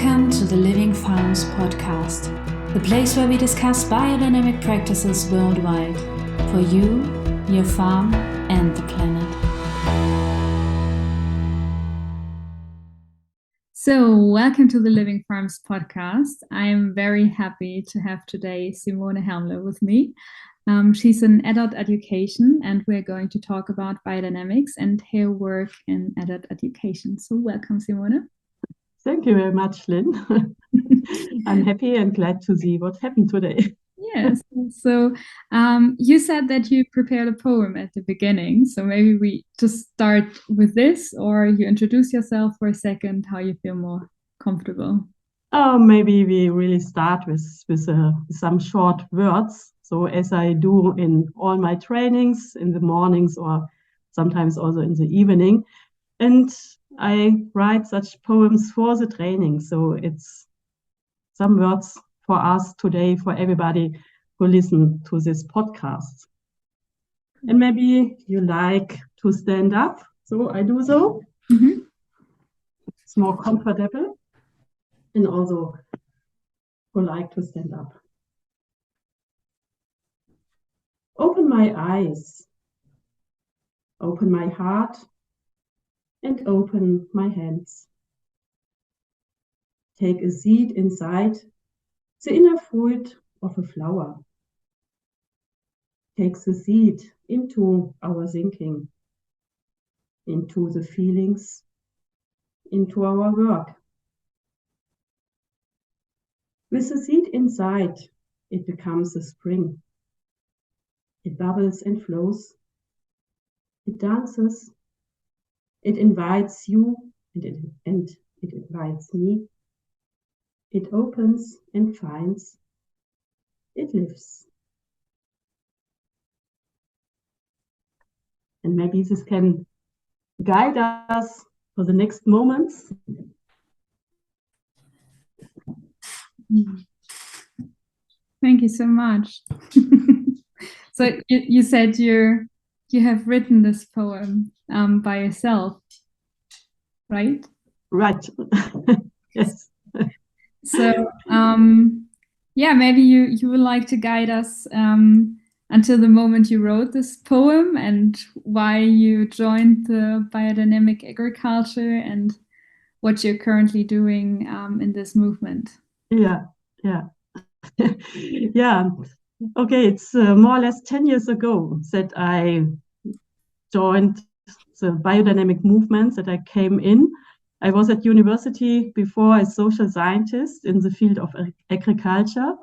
Welcome to the Living Farms podcast, the place where we discuss biodynamic practices worldwide for you, your farm, and the planet. So, welcome to the Living Farms podcast. I am very happy to have today Simone Helmle with me. She's in adult education, and we're going to talk about biodynamics and her work in adult education. So, welcome, Simone. Thank you very much, Lynn. I'm happy and glad to see what happened today. Yes. So you said that you prepared a poem at the beginning. So maybe we just start with this, or you introduce yourself for a second, how you feel more comfortable. Oh, maybe we really start with some short words. So as I do in all my trainings in the mornings or sometimes also in the evening. And I write such poems for the training. So it's some words for us today, for everybody who listen to this podcast. And maybe you like to stand up. So I do so. Mm-hmm. It's more comfortable. And also who like to stand up. Open my eyes. Open my heart. And open my hands. Take a seat inside the inner fruit of a flower. Take the seed into our thinking, into the feelings, into our work. With the seed inside, it becomes a spring. It bubbles and flows. It dances. It invites you and it invites me. It opens and finds. It lives. And maybe this can guide us for the next moments. Thank you so much. So you said you have written this poem by yourself, right? Right. Yes. So maybe you would like to guide us until the moment you wrote this poem and why you joined the biodynamic agriculture and what you're currently doing in this movement. Yeah. Yeah. Okay, it's more or less 10 years ago that I joined the biodynamic movement, that I came in. I was at university before a social scientist in the field of agriculture.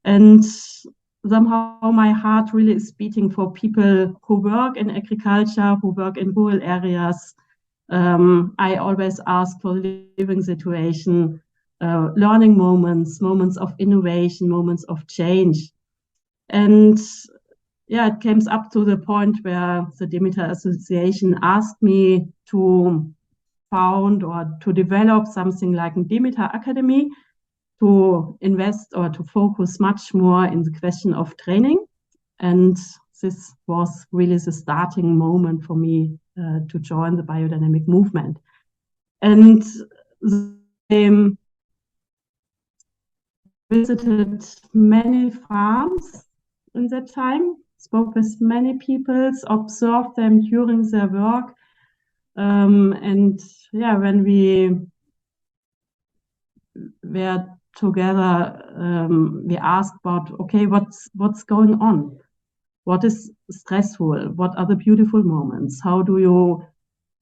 And somehow my heart really is beating for people who work in agriculture, who work in rural areas. I always ask for living situation, learning moments of innovation, moments of change. And it came up to the point where the Demeter Association asked me to found or to develop something like a Demeter Academy, to invest or to focus much more in the question of training. And this was really the starting moment for me to join the biodynamic movement. And I visited many farms in that time, spoke with many people, observed them during their work. When we were together, we asked about, okay, what's going on? What is stressful? What are the beautiful moments? How do you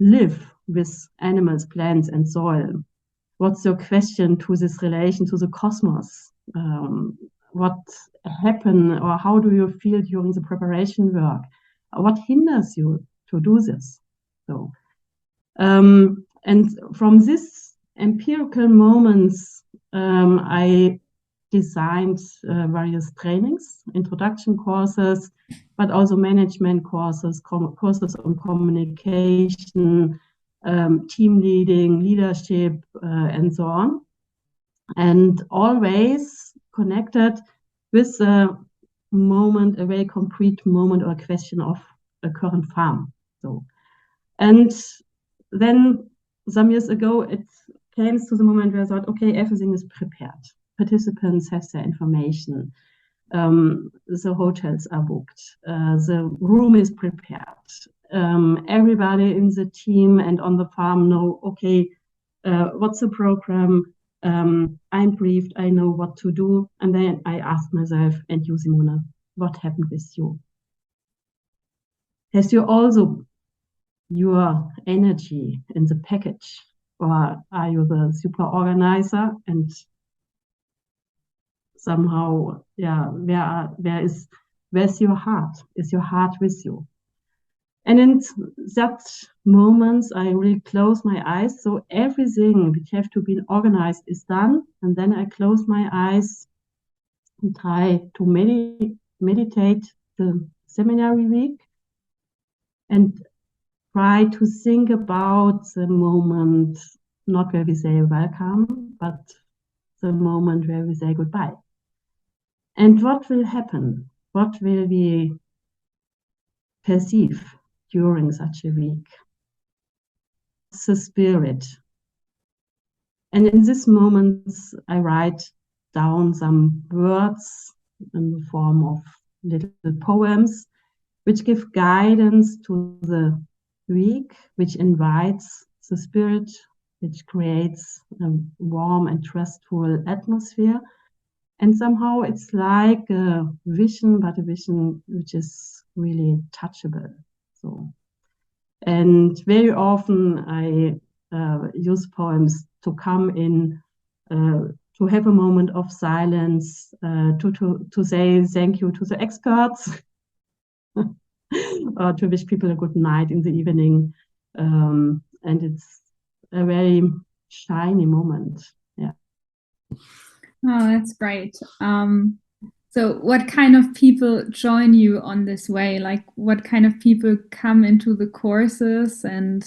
live with animals, plants, and soil? What's your question to this relation to the cosmos? What happened, or how do you feel during the preparation work? What hinders you to do this? So, and from this empirical moments, I designed various trainings, introduction courses, but also management courses, courses on communication, team leading, leadership, and so on. And always connected with a moment, a very concrete moment or a question of a current farm. So, and then some years ago, it came to the moment where I thought, okay, everything is prepared. Participants have their information. The hotels are booked. The room is prepared. Everybody in the team and on the farm know, okay, what's the program? I'm briefed, I know what to do. And then I ask myself, and you, Simone, what happened with you? Has you also your energy in the package, or are you the super organizer and somehow, yeah, where's your heart? Is your heart with you? And in that moments, I really close my eyes. So everything which have to be organized is done. And then I close my eyes and try to meditate the seminary week and try to think about the moment, not where we say welcome, but the moment where we say goodbye. And what will happen? What will we perceive during such a week? The spirit. And in these moments, I write down some words in the form of little poems, which give guidance to the week, which invites the spirit, which creates a warm and trustful atmosphere. And somehow it's like a vision, but a vision which is really touchable. So, and very often I use poems to come in, to have a moment of silence, to say thank you to the experts, or to wish people a good night in the evening. And it's a very shiny moment. Yeah. Oh, that's great. So what kind of people join you on this way? Like what kind of people come into the courses and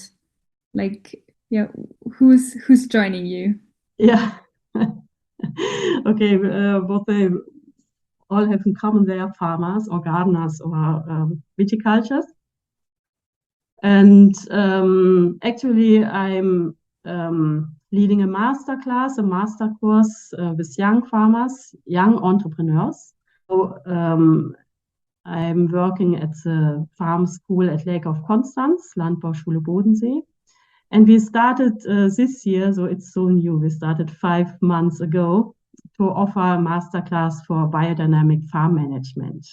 like, yeah, who's joining you? Yeah. Okay, what they all have in common, they are farmers or gardeners or viticultures. And actually, I'm leading a master course with young farmers, young entrepreneurs. So I'm working at the farm school at Lake of Constance, Landbauschule Bodensee. And we started this year, so it's so new. We started 5 months ago to offer a masterclass for biodynamic farm management.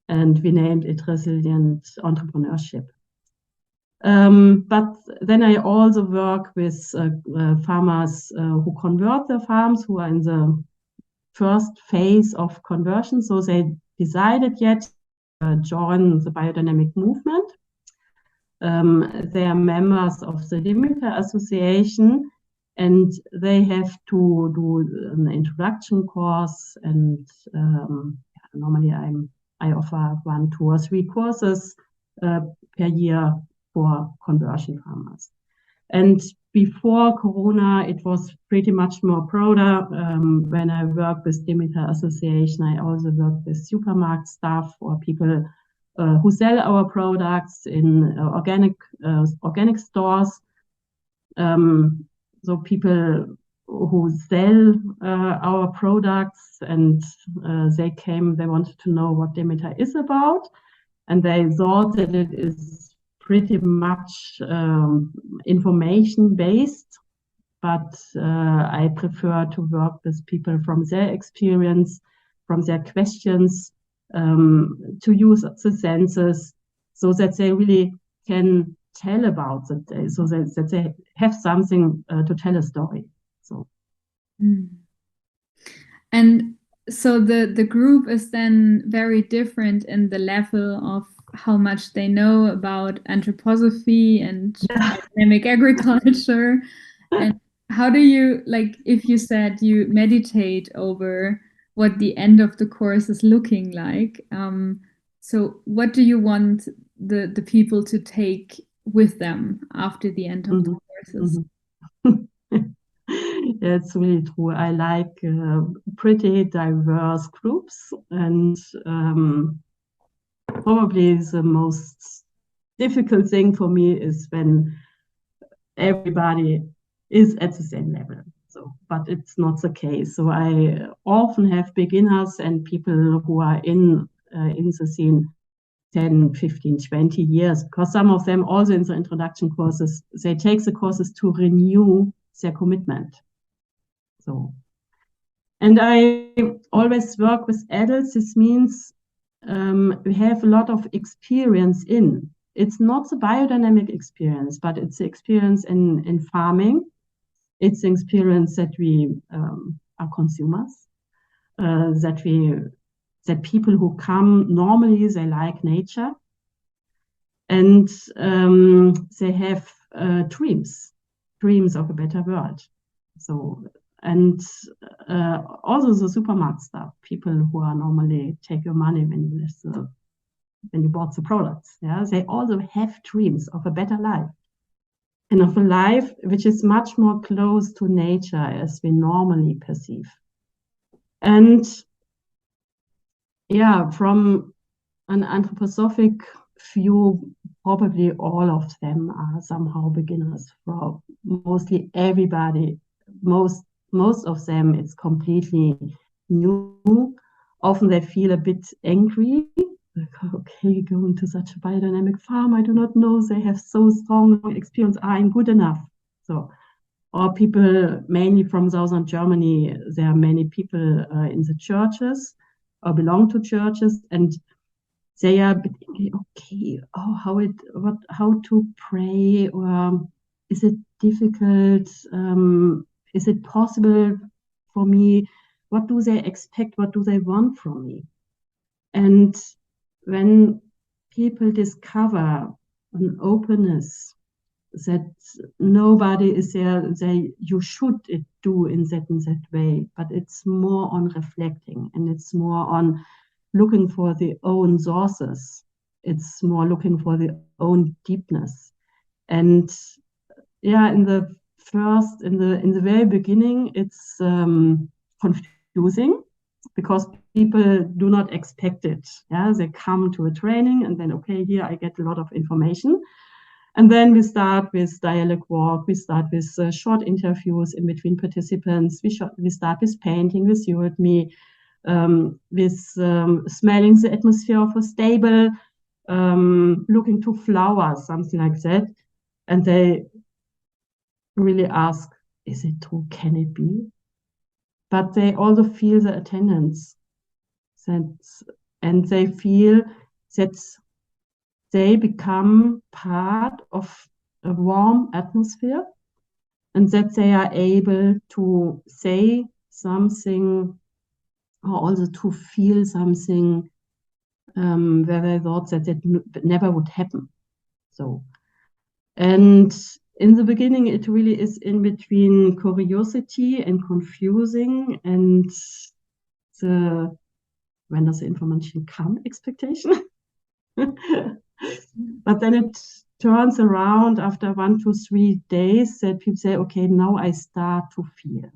And we named it Resilient Entrepreneurship. But then I also work with farmers who convert their farms, who are in the first phase of conversion. So they decided yet to join the biodynamic movement. They are members of the Demeter Association, and they have to do an introduction course. And normally I offer 1, 2, or 3 courses per year for conversion farmers. And before Corona, it was pretty much more broader. When I worked with Demeter Association, I also worked with supermarket staff or people who sell our products in organic stores. So people who sell our products, and they wanted to know what Demeter is about, and they thought that it is pretty much information based, but I prefer to work with people from their experience, from their questions, to use the senses so that they really can tell about it, so that they have something to tell a story. So. And so the group is then very different in the level of how much they know about anthroposophy and biodynamic agriculture. And how do you, like, if you said you meditate over what the end of the course is looking like, so what do you want the people to take with them after the end of the courses? It's really true. I like pretty diverse groups, and probably the most difficult thing for me is when everybody is at the same level. So, but it's not the case. So I often have beginners and people who are in the scene 10, 15, 20 years, because some of them also in the introduction courses, they take the courses to renew their commitment. So, and I always work with adults. This means we have a lot of experience in. It's not the biodynamic experience, but it's the experience in farming. It's the experience that we are consumers, that people who come normally, they like nature, and they have dreams of a better world. So, and also the supermarket stuff, people who are normally take your money when you bought the products, yeah, they also have dreams of a better life, and of a life which is much more close to nature as we normally perceive. And yeah, from an anthroposophic view, probably all of them are somehow beginners. For mostly everybody, most of them, it's completely new. Often they feel a bit angry. Like, okay, going to such a biodynamic farm, I do not know, they have so strong experience, I'm good enough. So, or people mainly from southern Germany, there are many people in the churches or belong to churches, and they are thinking, okay, how to pray, or is it difficult? Is it possible for me? What do they expect? What do they want from me? And when people discover an openness that nobody is there, you should do in that way, but it's more on reflecting, and it's more on looking for the own sources. It's more looking for the own deepness. And yeah, in the very beginning, it's confusing, because people do not expect it. Yeah, they come to a training and then, okay, here I get a lot of information. And then we start with dialogue walk, we start with short interviews in between participants, we start with painting, with you and me, with smelling the atmosphere of a stable, looking to flowers, something like that. And they really ask, is it true? Can it be? But they also feel the attendance. And they feel that they become part of a warm atmosphere, and that they are able to say something, or also to feel something where they thought that it never would happen. So, and in the beginning, it really is in between curiosity and confusing, and when does the information come expectation. But then it turns around after 1 to 3 days that people say, okay, now I start to feel.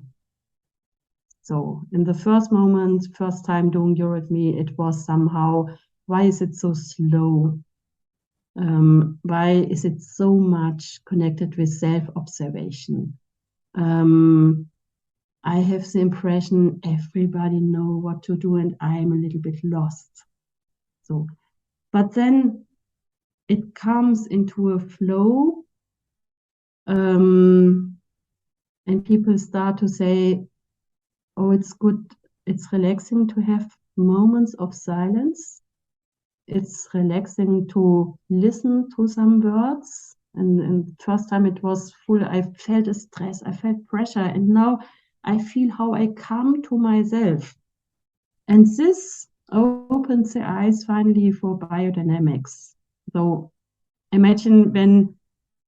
So in the first moment, first time doing Eurythmy, it was somehow, why is it so slow? Why is it so much connected with self-observation? I have the impression everybody know what to do and I'm a little bit lost. So, but then it comes into a flow, and people start to say, oh, it's good, it's relaxing to have moments of silence. It's relaxing to listen to some words. And first time it was full, I felt a stress, I felt pressure, and now I feel how I come to myself. And this opens the eyes finally for biodynamics. So imagine when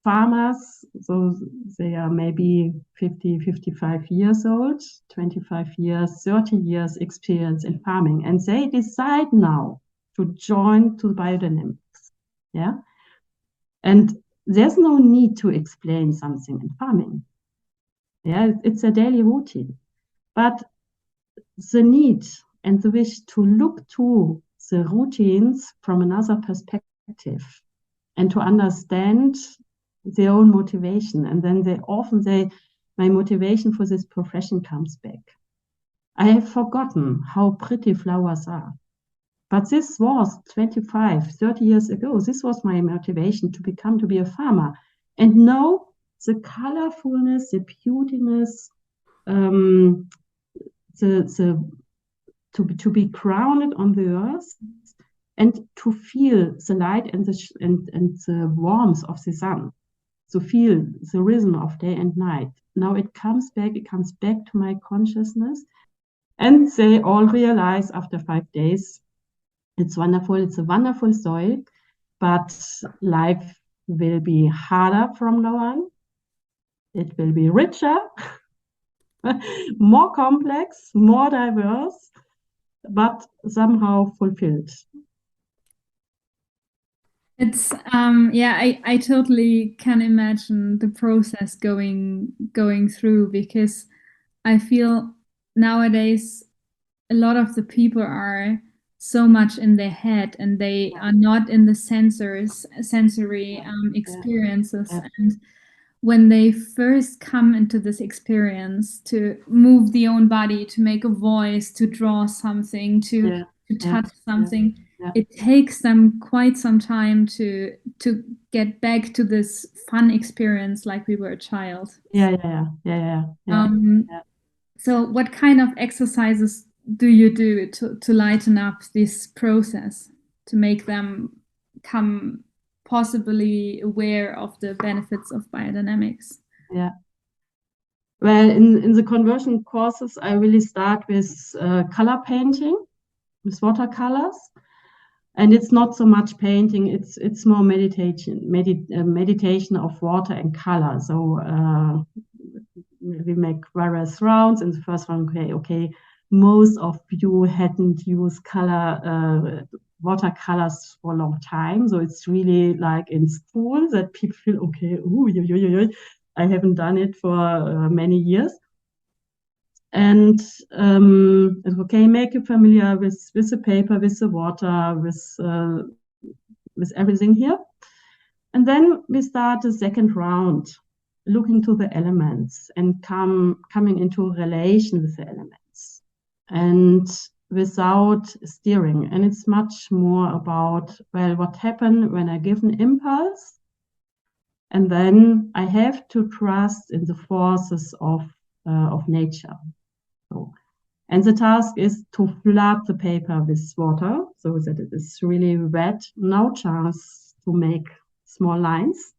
farmers, so they are maybe 50, 55 years old, 25 years, 30 years experience in farming, and they decide now to join to biodynamics. Yeah. And there's no need to explain something in farming. Yeah, it's a daily routine. But the need and the wish to look to the routines from another perspective and to understand their own motivation. And then they my motivation for this profession comes back. I have forgotten how pretty flowers are. But this was 25, 30 years ago. This was my motivation to be a farmer. And now the colorfulness, the beautiness, to be grounded on the earth and to feel the light and the warmth of the sun, to feel the rhythm of day and night. Now it comes back to my consciousness, and they all realize after 5 days, it's wonderful, it's a wonderful soil, but life will be harder from now on. It will be richer, more complex, more diverse, but somehow fulfilled. It's I totally can imagine the process going through, because I feel nowadays a lot of the people are so much in their head, and they are not in the sensory experiences. And when they first come into this experience, to move the own body, to make a voice, to draw something, to touch something, it takes them quite some time to get back to this fun experience like we were a child. So what kind of exercises do you do to lighten up this process, to make them come possibly aware of the benefits of biodynamics? Yeah. Well, in the conversion courses, I really start with color painting, with watercolors. And it's not so much painting, it's more meditation of water and color. So we make various rounds. In the first one, okay, most of you hadn't used watercolors for a long time. So it's really like in school that people feel, okay, I haven't done it for many years. And okay, make you familiar with the paper, with the water, with everything here. And then we start the second round, looking to the elements and coming into relation with the elements, and without steering. And it's much more about, well, what happened when I give an impulse, and then I have to trust in the forces of nature. So, and the task is to flood the paper with water so that it is really wet, no chance to make small lines.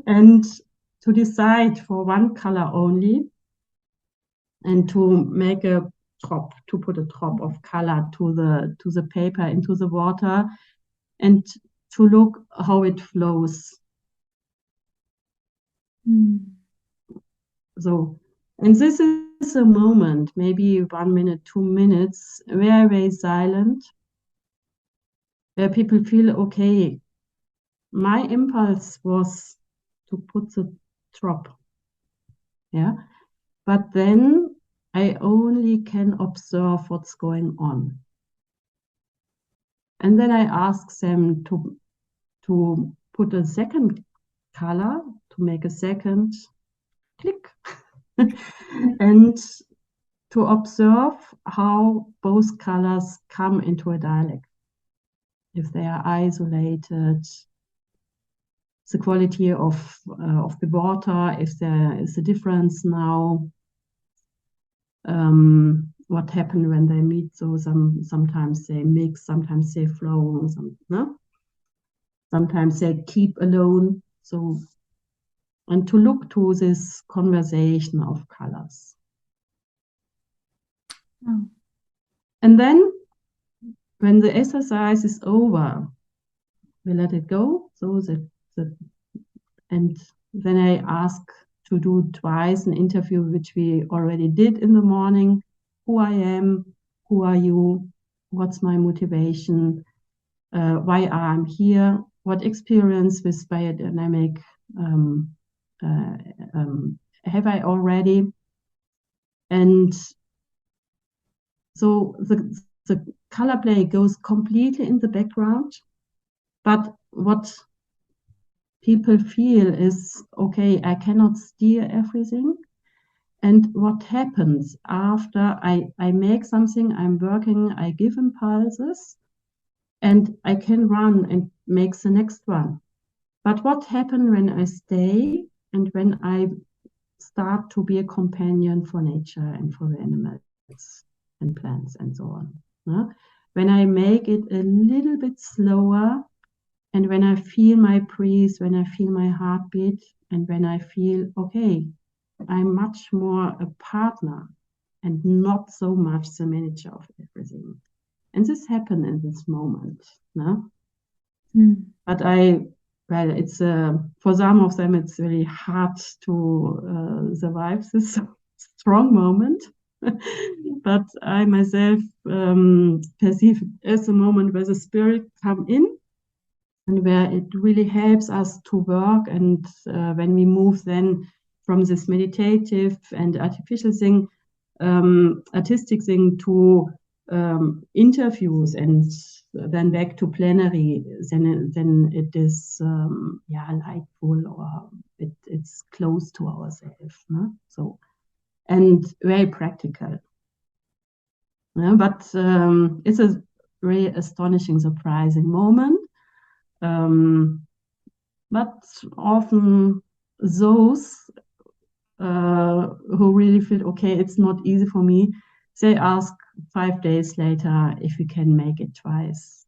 And to decide for one color only, and to make a drop, to put a drop of color to the paper into the water, and to look how it flows. So, and this is a moment, maybe 1 minute, 2 minutes, very, very silent, where people feel, okay, my impulse was to put the drop, but then I only can observe what's going on. And then I ask them to put a second color, to make a second click, and to observe how both colors come into a dialect. If they are isolated, the quality of the water, if there is a difference now, what happened when they meet. So sometimes they mix, sometimes they flow, sometimes they keep alone. So, and to look to this conversation of colors. And then when the exercise is over, we let it go. So and then I ask to do twice an interview, which we already did in the morning. Who I am, who are you, what's my motivation, why I'm here, what experience with biodynamic have I already. And so the color play goes completely in the background, but what people feel is, okay, I cannot steer everything. And what happens after I make something, I'm working, I give impulses, and I can run and make the next one. But what happens when I stay and when I start to be a companion for nature and for the animals and plants and so on? When I make it a little bit slower, and when I feel my breath, when I feel my heartbeat, and when I feel, okay, I'm much more a partner and not so much the manager of everything. And this happened in this moment. No? But well, it's for some of them, it's really hard to survive this strong moment. But I myself perceive it as a moment where the spirit come in and where it really helps us to work. And when we move then from this meditative and artificial thing, artistic thing to interviews and then back to plenary, then it is lightful, or it's close to ourselves. No? So, and very practical. Yeah, but it's a really astonishing, surprising moment. But often those who really feel, okay, it's not easy for me, they ask 5 days later if we can make it twice.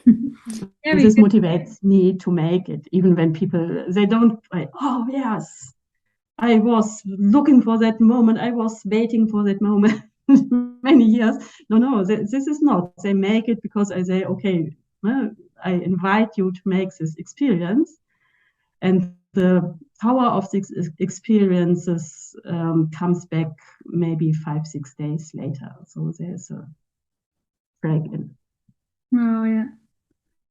This motivates me to make it, even when people, they don't, oh yes, I was looking for that moment, I was waiting for that moment many years. No, this is not. They make it because I say, okay, I invite you to make this experience. And the power of these experiences comes back maybe 5-6 days later. So there's a break in. Oh yeah.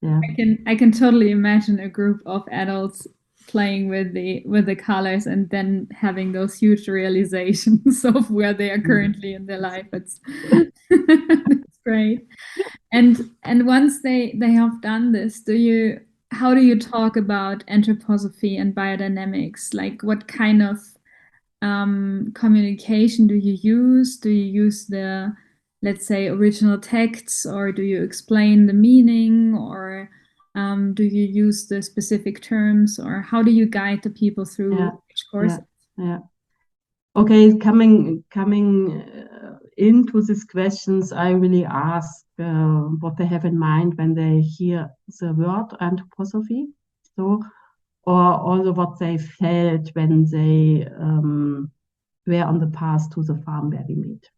Yeah. I can totally imagine a group of adults playing with the colors and then having those huge realizations of where they are currently in their life. It's great. And once they have done this, how do you talk about anthroposophy and biodynamics? Like, what kind of communication do you use? Do you use the, let's say, original texts, or do you explain the meaning, or do you use the specific terms, or how do you guide the people through each course? Yeah. Okay, coming into these questions, I really ask what they have in mind when they hear the word anthroposophy. So, or also what they felt when they were on the path to the farm where we meet.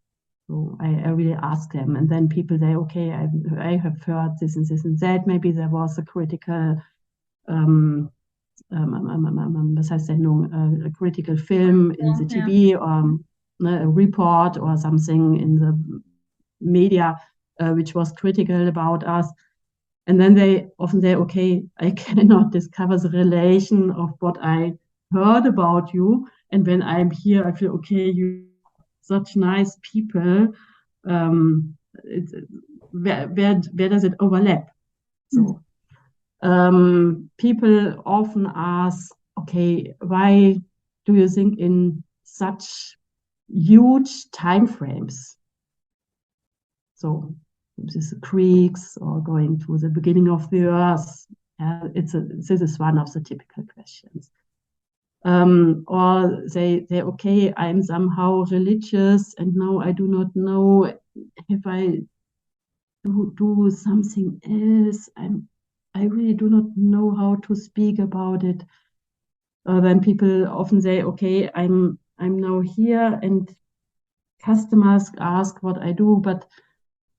So I really ask them, and then people say, okay, I have heard this and this and that. Maybe there was a critical was heißt Sendung, a critical film in the TV, or a report or something in the media which was critical about us. And then they often say, okay, I cannot discover the relation of what I heard about you. And when I'm here, I feel, okay, you such nice people. Where does it overlap? So people often ask, okay, why do you think in such huge time frames? So this is the Greeks, or going to the beginning of the earth. This is one of the typical questions. Or they say, okay, I'm somehow religious, and now I do not know if I do something else. I really do not know how to speak about it. Then people often say, okay, I'm now here, and customers ask what I do, but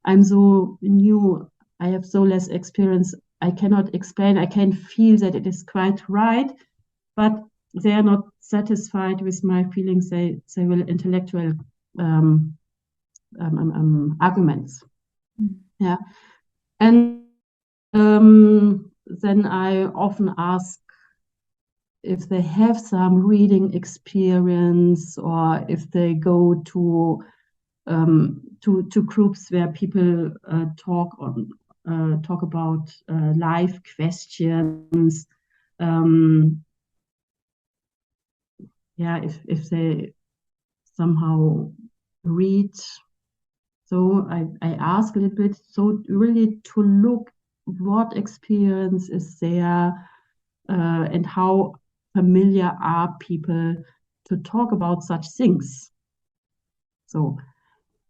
I'm so new, I have so less experience, I cannot explain. I can feel that it is quite right, but they are not satisfied with my feelings. They will intellectual arguments. Yeah. And then I often ask if they have some reading experience, or if they go to groups where people talk on talk about life questions. If they somehow read. So I ask a little bit, so really to look what experience is there and how familiar are people to talk about such things. So,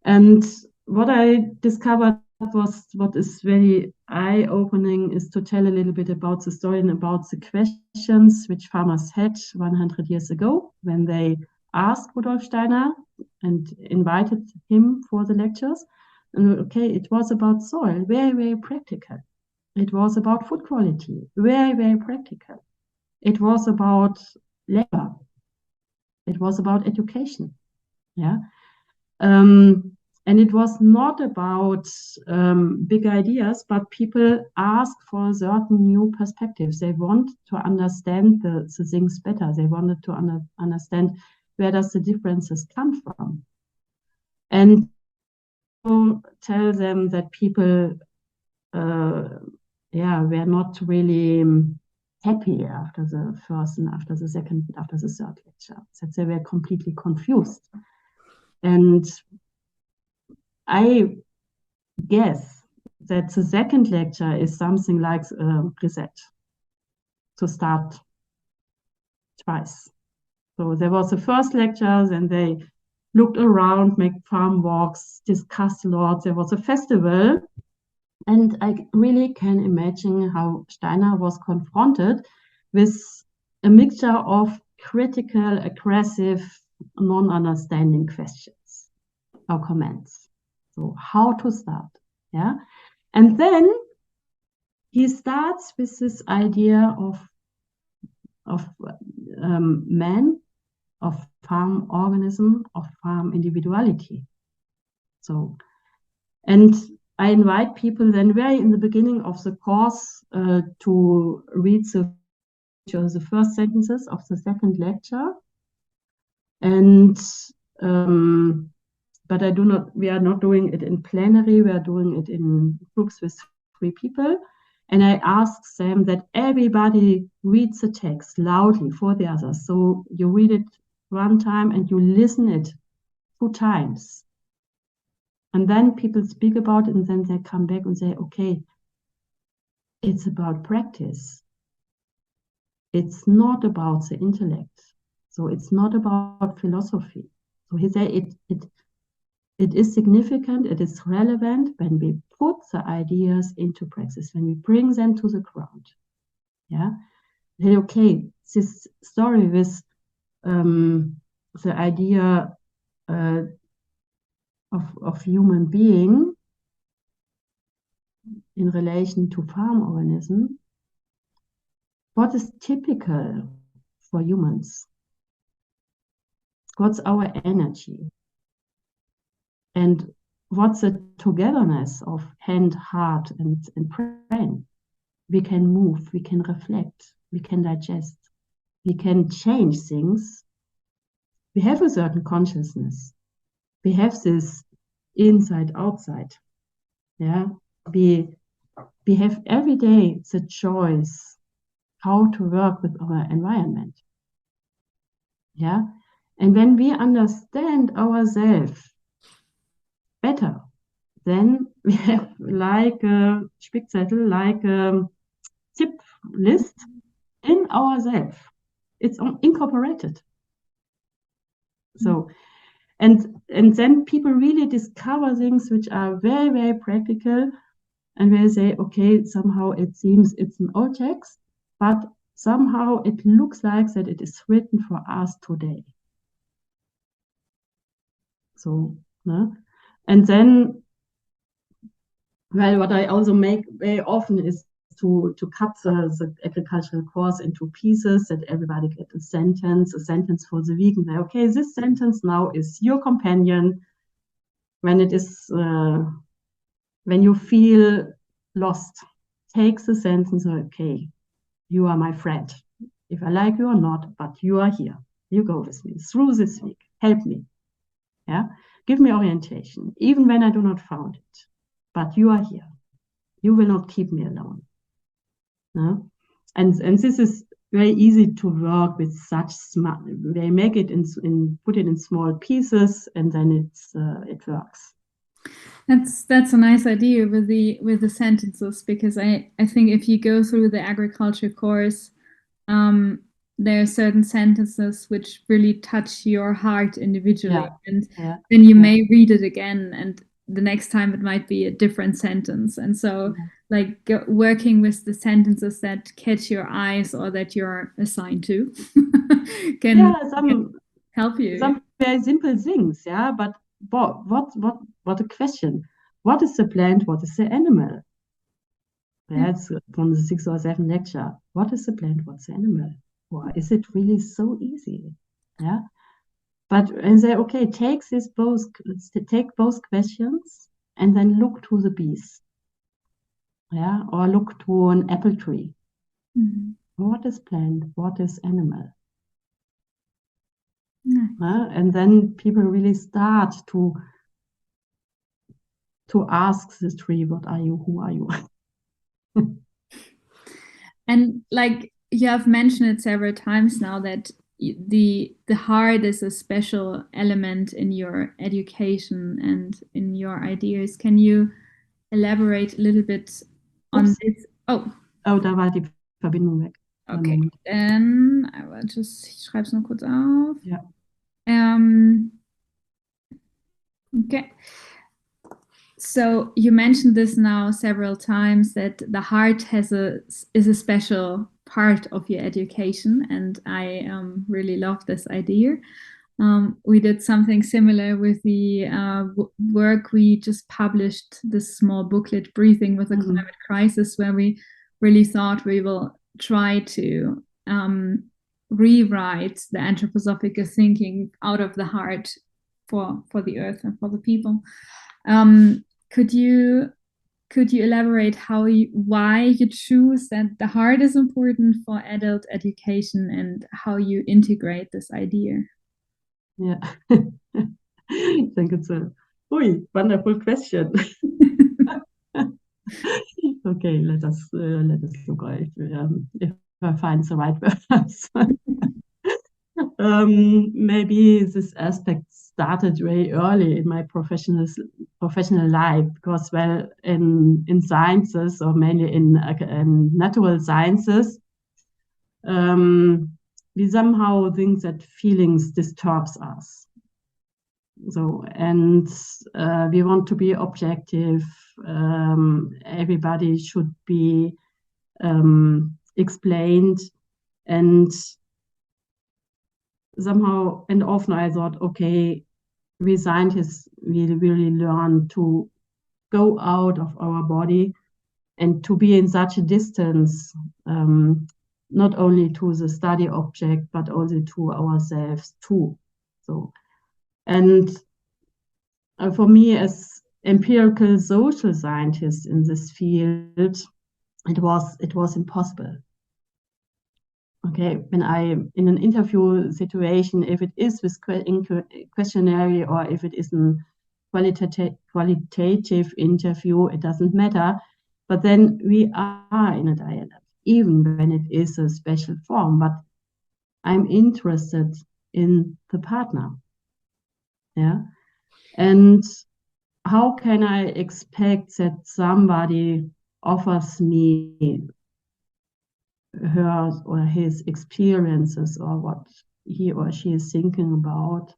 and what I discovered was what is very eye-opening is to tell a little bit about the story and about the questions which farmers had 100 years ago when they asked Rudolf Steiner and invited him for the lectures. And okay, it was about soil, very, very practical. It was about food quality, very, very practical. It was about labor. It was about education. Yeah. And it was not about big ideas, but people ask for certain new perspectives. They want to understand the things better. They wanted to understand where does the differences come from. And to tell them that people were not really happy after the first and after the second, after the third lecture, that they were completely confused. And I guess that the second lecture is something like reset, to start twice. So there was the first lecture, and they looked around, make farm walks, discussed a lot. There was a festival. And I really can imagine how Steiner was confronted with a mixture of critical, aggressive, non-understanding questions or comments. So how to start, yeah? And then he starts with this idea of man, of farm organism, of farm individuality. So, and I invite people then very in the beginning of the course to read the first sentences of the second lecture. And but we are not doing it in plenary, we are doing it in groups with 3 people. And I ask them that everybody reads the text loudly for the others. So you read it 1 time and you listen it 2 times. And then people speak about it and then they come back and say, okay, it's about practice. It's not about the intellect. So it's not about philosophy. So he said it is significant, it is relevant when we put the ideas into practice, when we bring them to the ground. Yeah. Say, okay, this story with the idea of human being in relation to farm organism, what is typical for humans? What's our energy? And what's the togetherness of hand, heart, and brain? We can move, we can reflect, we can digest, we can change things. We have a certain consciousness. We have this inside, outside. Yeah, we have every day the choice how to work with our environment. Yeah, and when we understand ourselves better, then we have like a Spickzettel, like a tip list in ourselves. It's incorporated. So, and then people really discover things which are very, very practical, and they say, okay, somehow it seems it's an old text, but somehow it looks like that it is written for us today. So, no? And then, well, what I also make very often is to cut the agricultural course into pieces, that everybody gets a sentence for the week, and say, okay, this sentence now is your companion when it is when you feel lost. Take the sentence, okay, you are my friend. If I like you or not, but you are here. You go with me through this week. Help me. Yeah, give me orientation, even when I do not found it. But you are here. You will not keep me alone. No? And this is very easy to work with such smart. They make it put it in small pieces, and then it works. That's a nice idea with the sentences, because I think if you go through the agriculture course, there are certain sentences which really touch your heart individually, and then you may read it again, and the next time it might be a different sentence. And so like working with the sentences that catch your eyes or that you're assigned to can help you. Some very simple things, but what a question. What is the plant? What is the animal? It's from the 6 or 7 lecture. What is the plant? What's the animal? Or is it really so easy? Yeah. But and say, okay, take both questions and then look to the bees. Yeah, or look to an apple tree. Mm-hmm. What is plant? What is animal? Nice. And then people really start to ask the tree, what are you? Who are you? And like you have mentioned it several times now, that the heart is a special element in your education and in your ideas. Can you elaborate a little bit on this? Oh, da war die Verbindung weg. Okay, then I will just, ich schreibe es nur kurz auf. Ja. Okay. So you mentioned this now several times, that the heart is a special part of your education, and I really love this idea. We did something similar with the work we just published, this small booklet, Breathing with the Climate Crisis, where we really thought we will try to rewrite the anthroposophical thinking out of the heart for the earth and for the people. Could you elaborate why you choose that the heart is important for adult education, and how you integrate this idea? Yeah, I think it's a wonderful question. Okay, let us look if I find the right words. Maybe this aspect started very early in my professional life, because in sciences, or mainly in natural sciences, we somehow think that feelings disturbs us. So, and we want to be objective. Everybody should be explained, and somehow, and often I thought, okay, we scientists really learn to go out of our body and to be in such a distance, not only to the study object, but also to ourselves too. So, and for me, as empirical social scientist in this field, it was impossible. Okay, when I in an interview situation, if it is with questionnaire or if it is a qualitative interview, it doesn't matter. But then we are in a dialogue, even when it is a special form. But I'm interested in the partner. Yeah, and how can I expect that somebody offers me her or his experiences, or what he or she is thinking about,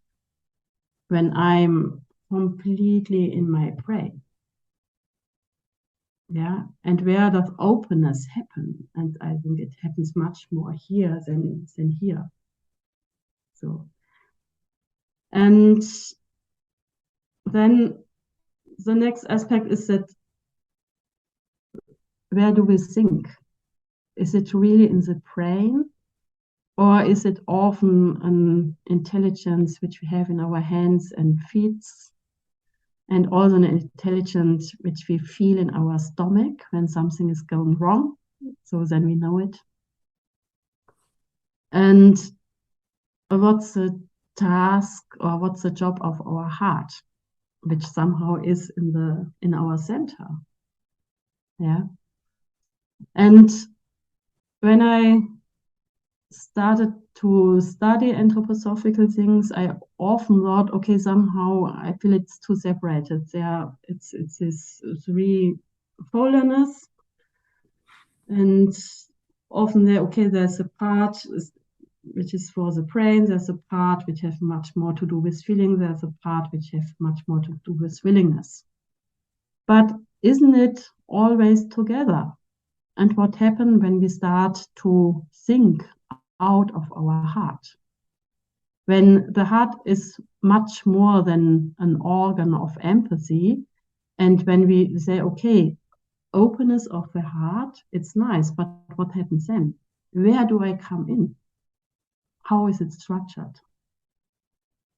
when I'm completely in my brain? Yeah, and where does openness happen? And I think it happens much more here than here. So, and then the next aspect is that, where do we think? Is it really in the brain, or is it often an intelligence which we have in our hands and feet, and also an intelligence which we feel in our stomach when something is going wrong? So then we know it. And what's the task, or what's the job of our heart, which somehow is in our center? Yeah. And when I started to study anthroposophical things, I often thought, okay, somehow I feel it's too separated. It's this three-foldedness, and often there's a part which is for the brain, there's a part which has much more to do with feeling, there's a part which has much more to do with willingness. But isn't it always together? And what happens when we start to think out of our heart? When the heart is much more than an organ of empathy, and when we say, okay, openness of the heart, it's nice, but what happens then? Where do I come in? How is it structured?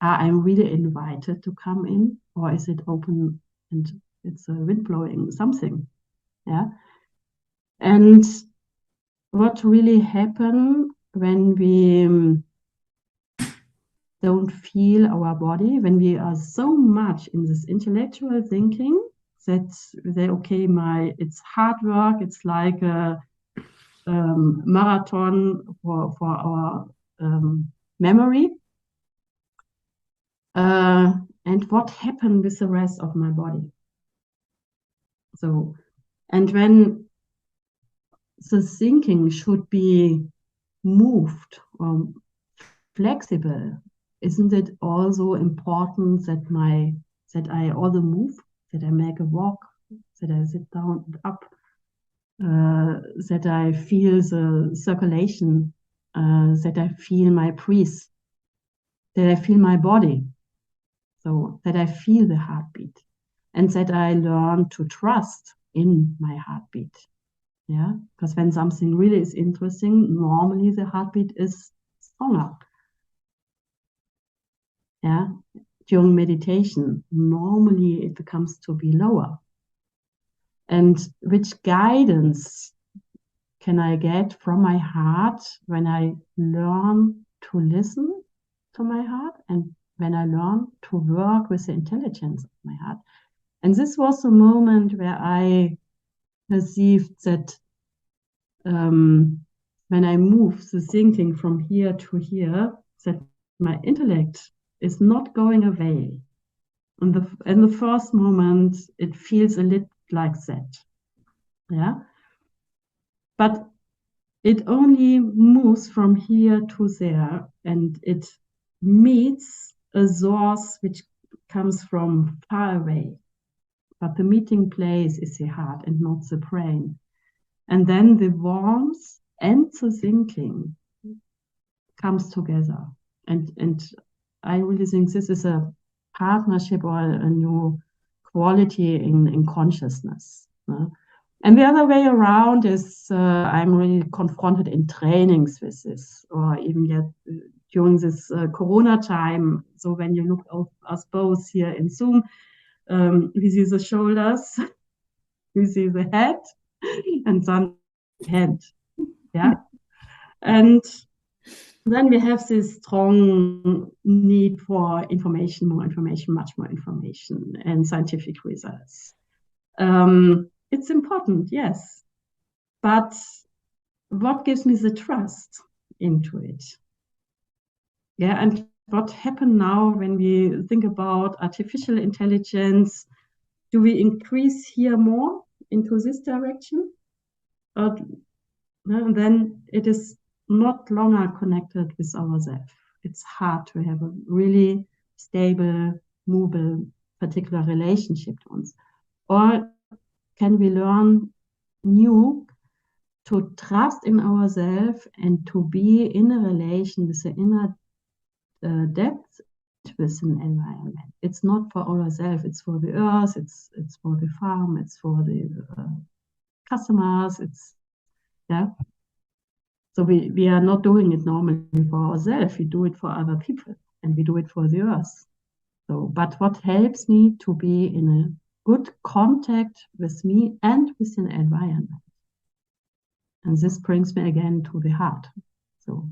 Are I really invited to come in, or is it open and it's a wind blowing something? Yeah. And what really happens when we don't feel our body, when we are so much in this intellectual thinking that they, okay, it's hard work, it's like a marathon for our memory. And what happened with the rest of my body? So, and when the thinking should be moved or flexible, isn't it also important that I also move, that I make a walk, that I sit down and up, that I feel the circulation, that I feel my breath, that I feel my body, so that I feel the heartbeat, and that I learn to trust in my heartbeat. Yeah, because when something really is interesting, normally the heartbeat is stronger. Yeah, during meditation, normally it becomes to be lower. And which guidance can I get from my heart when I learn to listen to my heart and when I learn to work with the intelligence of my heart? And this was a moment where I perceived that when I move the thinking from here to here, that my intellect is not going away. In the first moment, it feels a little like that. Yeah. But it only moves from here to there, and it meets a source which comes from far away. But the meeting place is the heart and not the brain. And then the warmth and the thinking comes together. And I really think this is a partnership or a new quality in consciousness. And the other way around is I'm really confronted in trainings with this, or even yet during this Corona time. So when you look at us both here in Zoom, we see the shoulders, we see the head, and some hand. Yeah. And then we have this strong need for information, more information, much more information, and scientific results. It's important, yes. But what gives me the trust into it? Yeah, and what happened now when we think about artificial intelligence? Do we increase here more into this direction? And then it is not longer connected with ourselves. It's hard to have a really stable, movable, particular relationship to us. Or can we learn new to trust in ourselves and to be in a relation with the inner depth with an environment? It's not for ourselves, it's for the earth, it's for the farm, it's for the customers, yeah. So we are not doing it normally for ourselves, we do it for other people and we do it for the earth. So, but what helps me to be in a good contact with me and with an environment? And this brings me again to the heart. So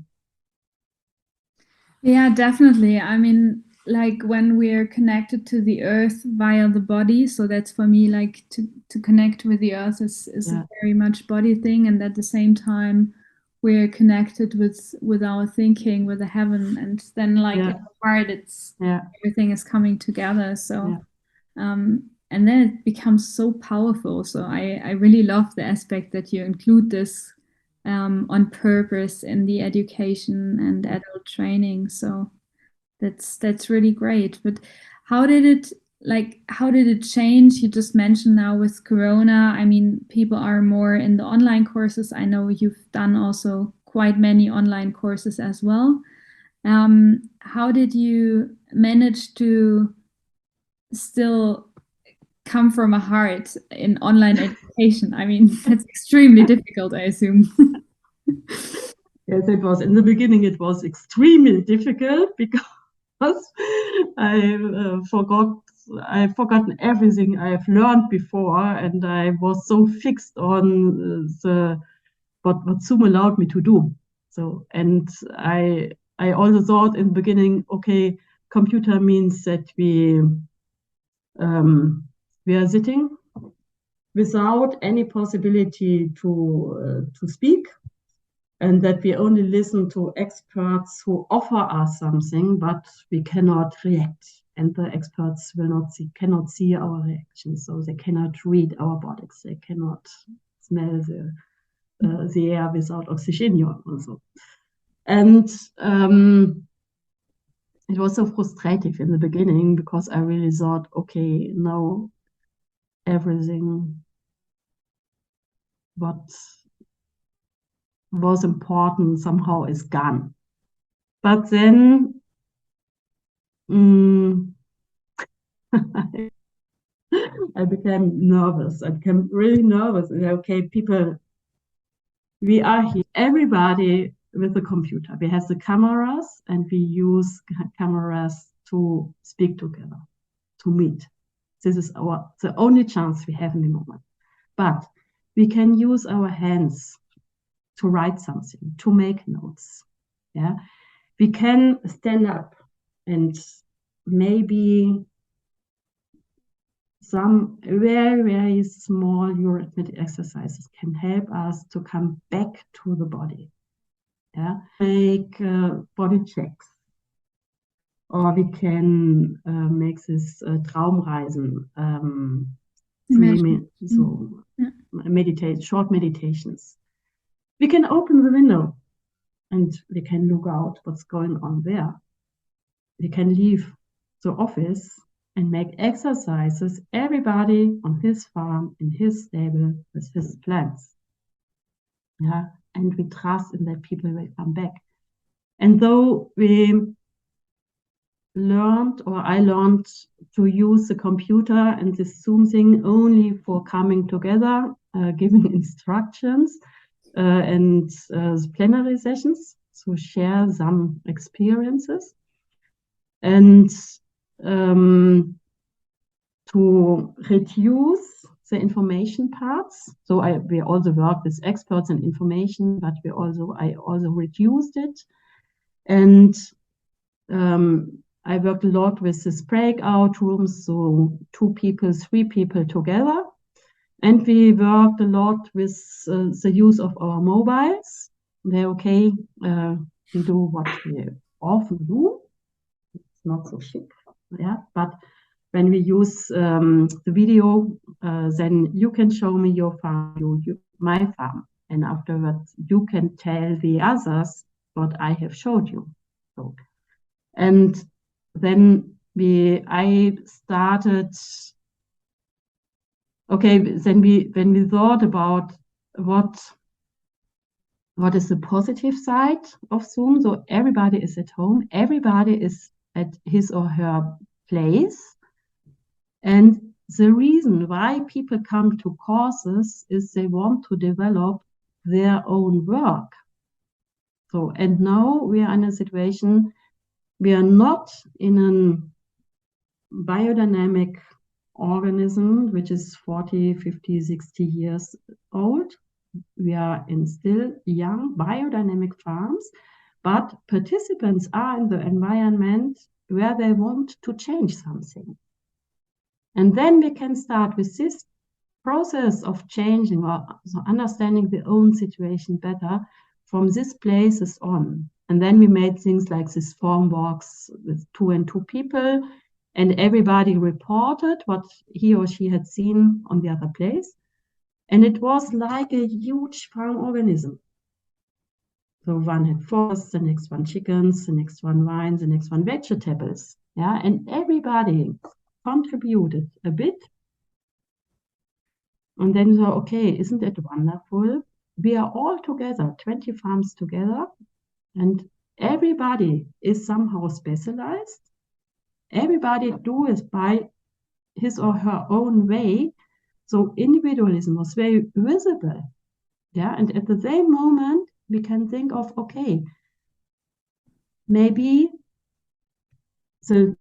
yeah, definitely. I mean, like when we're connected to the earth via the body. So that's for me, like to connect with the earth is a very much body thing, and at the same time we're connected with our thinking, with the heaven, and then like in the heart, it's everything is coming together. So and then it becomes so powerful. So I really love the aspect that you include this on purpose in the education and adult training. So that's really great. But how did it change? You just mentioned now with Corona, I mean, people are more in the online courses. I know you've done also quite many online courses as well. How did you manage to still come from a heart in online education? I mean, that's extremely difficult, I assume. Yes, it was. In the beginning, it was extremely difficult because I've forgotten everything I've learned before, and I was so fixed on what Zoom allowed me to do. So, and I also thought in the beginning, okay, computer means that we are sitting without any possibility to speak, and that we only listen to experts who offer us something, but we cannot react. And the experts cannot see our reactions, so they cannot read our bodies. They cannot smell the air without oxygen also. And it was so frustrating in the beginning because I really thought, okay, now everything what was important somehow is gone. But then I became nervous. I became really nervous. Okay, people, we are here, everybody with the computer. We have the cameras and we use cameras to speak together, to meet. This is the only chance we have in the moment. But we can use our hands to write something, to make notes. Yeah, we can stand up and maybe some very, very small arithmetic exercises can help us to come back to the body. Yeah, make body checks, or we can make this Traumreisen, meditate, short meditations. We can open the window and we can look out what's going on there. We can leave the office and make exercises, everybody on his farm, in his stable, with his plants. Yeah, and we trust in that people will come back. And though I learned to use the computer and the Zoom thing only for coming together, giving instructions, and plenary sessions, so share some experiences. And to reduce the information parts. So we also work with experts in information, but I also reduced it. And I worked a lot with this breakout rooms, so 2 people, 3 people together. And we worked a lot with the use of our mobiles. We do what we often do. It's not so chic, yeah, but when we use the video, then you can show me your farm, my farm, and afterwards you can tell the others what I have showed you. So, and then I started. Okay, then when we thought about what is the positive side of Zoom, so everybody is at home, everybody is at his or her place. And the reason why people come to courses is they want to develop their own work. So, and now we are in a situation, we are not in a biodynamic organism, which is 40, 50, 60 years old. We are in still young biodynamic farms, but participants are in the environment where they want to change something. And then we can start with this process of changing or understanding the own situation better from these places on. And then we made things like this form walks with 2 and 2 people, and everybody reported what he or she had seen on the other place. And it was like a huge farm organism. So one had forests, the next one chickens, the next one wines, the next one vegetables. Yeah, and everybody contributed a bit. And then so, okay, isn't it wonderful? We are all together, 20 farms together, and everybody is somehow specialized. Everybody do it by his or her own way. So individualism was very visible. Yeah, and at the same moment, we can think of, okay, maybe the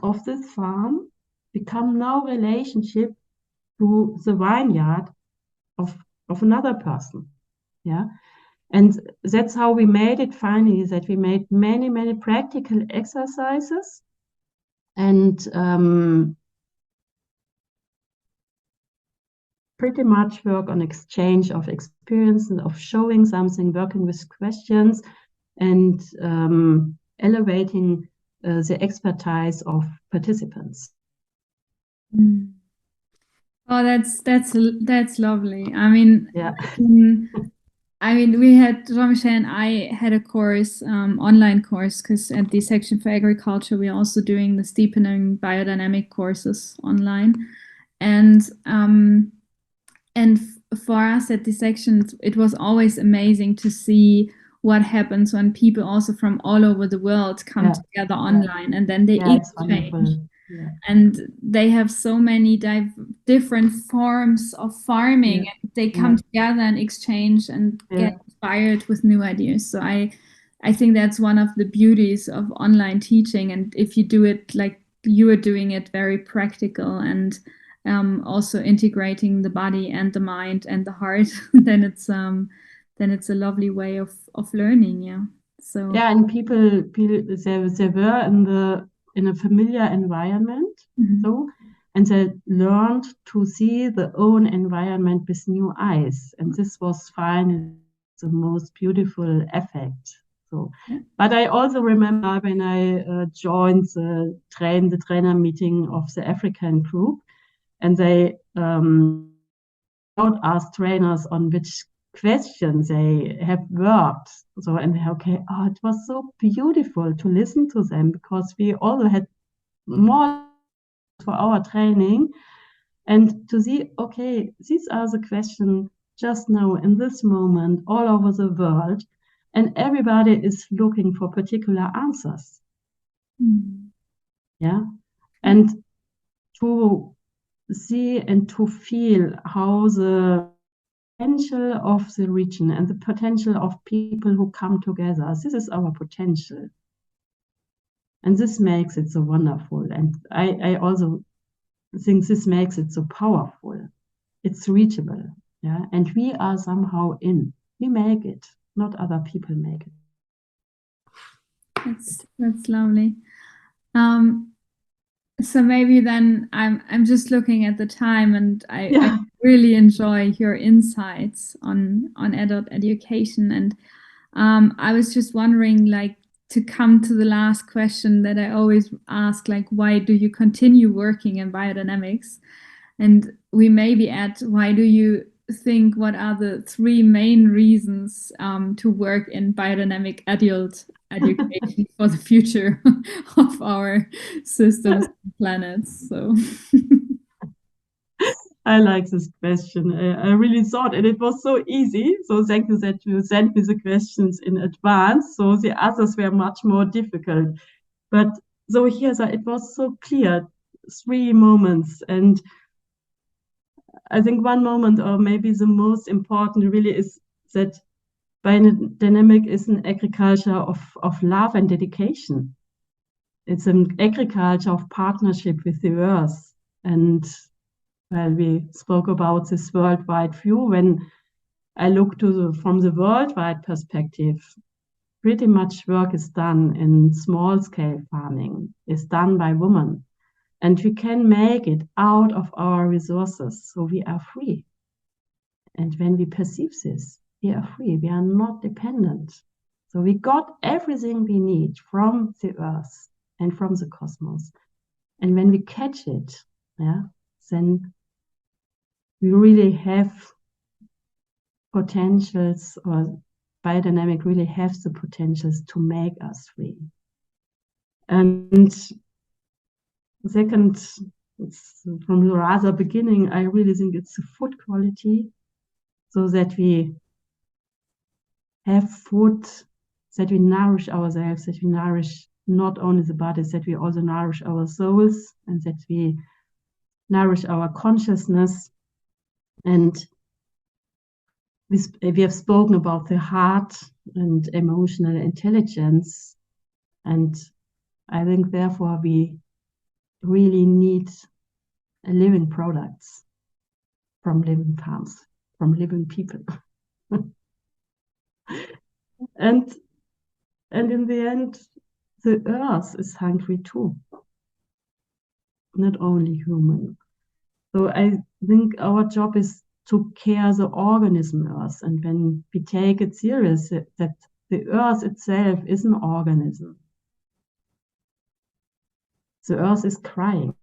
of this farm become no relationship to the vineyard of another person. Yeah. And that's how we made it finally, that we made many, many practical exercises and pretty much work on exchange of experiences, of showing something, working with questions, and elevating the expertise of participants. Mm. Oh, that's lovely. I mean, yeah. We had Jean-Michel and I had a course, online course, because at the section for agriculture we're also doing the steepening biodynamic courses online, and for us at the section it was always amazing to see what happens when people also from all over the world come together online, and then they exchange. And they have so many different forms of farming, and they come together and exchange and get inspired with new ideas. So I think that's one of the beauties of online teaching. And if you do it like you are doing it, very practical, and also integrating the body and the mind and the heart, then it's a lovely way of learning. Yeah. So and people they were in a familiar environment, and they learned to see their own environment with new eyes, and this was finally the most beautiful effect. So, but I also remember when I joined the trainer meeting of the African group, and they asked trainers on which questions they have worked. So, and it was so beautiful to listen to them, because we also had more for our training, and to see, okay, these are the questions just now in this moment all over the world, and everybody is looking for particular answers. Yeah. And to see and to feel how the potential of the region and the potential of people who come together, this is our potential. And this makes it so wonderful. And I also think this makes it so powerful. It's reachable. Yeah. And we are somehow we make it, not other people make it. That's lovely. So maybe then I'm just looking at the time, and I really enjoy your insights on adult education, and I was just wondering, like, to come to the last question that I always ask, like, why do you continue working in biodynamics? And we maybe add, why do you think, what are the 3 main reasons to work in biodynamic adult education for the future of our systems and planets? So I like this question. I really thought, and it was so easy. So thank you that you sent me the questions in advance. So the others were much more difficult. But so here, it was so clear, 3 moments. And I think one moment, or maybe the most important really, is that biodynamic is an agriculture of love and dedication. It's an agriculture of partnership with the earth. And well, we spoke about this worldwide view. When I look from the worldwide perspective, pretty much work is done in small-scale farming, is done by women. And we can make it out of our resources, so we are free. And when we perceive this, we are free, we are not dependent. So we got everything we need from the earth and from the cosmos. And when we catch it, then we really have potentials, or biodynamic really has the potentials to make us free. And second, it's from the rather beginning, I really think it's the food quality, so that we have food, that we nourish ourselves, that we nourish not only the bodies, that we also nourish our souls, and that we nourish our consciousness. And we have spoken about the heart and emotional intelligence. And I think therefore we really need living products from living farms, from living people. and in the end, the earth is hungry too, not only human. So I think our job is to care the organism earth, and when we take it serious, that the earth itself is an organism. The earth is crying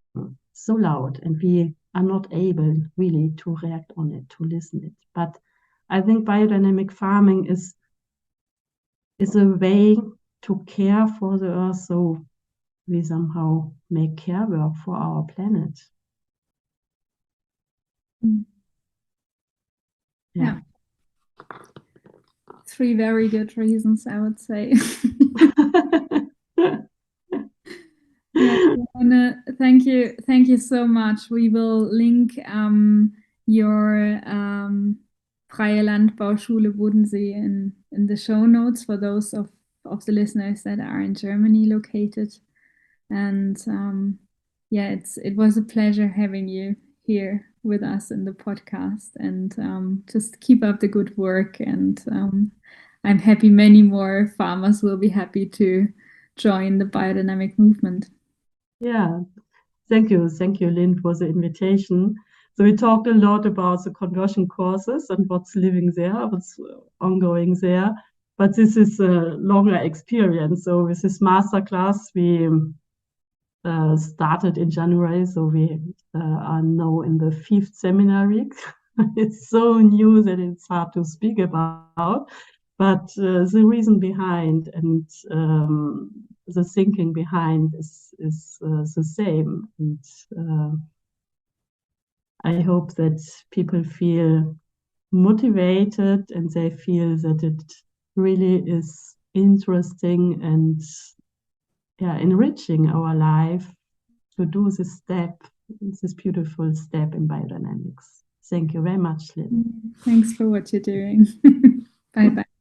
so loud, and we are not able really to react on it, to listen it. But I think biodynamic farming is a way to care for the earth, so we somehow make care work for our planet. Yeah. 3 very good reasons, I would say. Yeah, thank you so much. We will link your Freie Landbauschule Bodensee in the show notes for those of the listeners that are in Germany located. And yeah, it was a pleasure having you here with us in the podcast, and just keep up the good work. And I'm happy many more farmers will be happy to join the biodynamic movement. Yeah, thank you, Lynn, for the invitation. So we talked a lot about the conversion courses and what's living there, what's ongoing there. But this is a longer experience. So with this masterclass, we started in January. So we are now in the 5th seminar week. It's so new that it's hard to speak about. But the reason behind and the thinking behind is the same. And I hope that people feel motivated, and they feel that it really is interesting and enriching our life to do this step, this beautiful step in biodynamics. Thank you very much, Lynn. Thanks for what you're doing. Bye-bye.